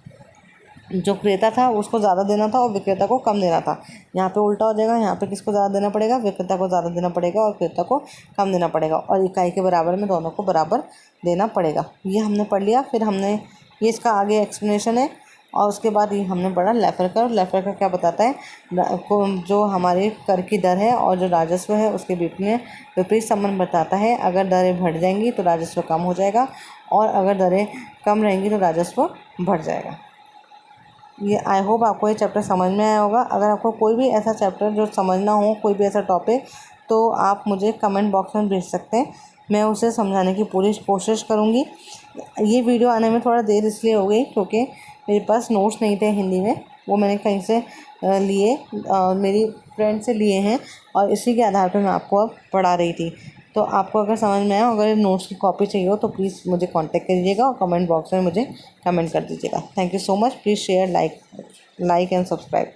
जो क्रेता था उसको ज़्यादा देना था और विक्रेता को कम देना था। यहाँ पे उल्टा हो जाएगा, यहाँ पे किसको ज़्यादा देना पड़ेगा? विक्रेता को ज़्यादा देना पड़ेगा और क्रेता को कम देना पड़ेगा। और इकाई के बराबर में दोनों को बराबर देना पड़ेगा। ये हमने पढ़ लिया। फिर हमने ये इसका आगे एक्सप्लेनेशन है। और उसके बाद ये हमने पढ़ा लेफर कर। लेफर कर क्या बताता है? जो हमारे कर की दर है और जो राजस्व है उसके बीच में विपरीत संबंध बताता है। अगर दरें बढ़ जाएंगी तो राजस्व कम हो जाएगा और अगर दरें कम रहेंगी तो राजस्व बढ़ जाएगा। ये आई होप आपको ये चैप्टर समझ में आया होगा। अगर आपको कोई भी ऐसा चैप्टर जो समझना हो, कोई भी ऐसा टॉपिक, तो आप मुझे कमेंट बॉक्स में भेज सकते हैं। मैं उसे समझाने की पूरी कोशिश करूँगी। ये वीडियो आने में थोड़ा देर इसलिए हो गई क्योंकि मेरे पास नोट्स नहीं थे हिंदी में, वो मैंने कहीं से लिए, मेरी फ्रेंड से लिए हैं और इसी के आधार पर मैं आपको अब पढ़ा रही थी। तो आपको अगर समझ में आया, अगर नोट्स की कॉपी चाहिए हो तो प्लीज़ मुझे कांटेक्ट करिएगा और कमेंट बॉक्स में मुझे कमेंट कर दीजिएगा। Thank you so much. Please share, like and subscribe.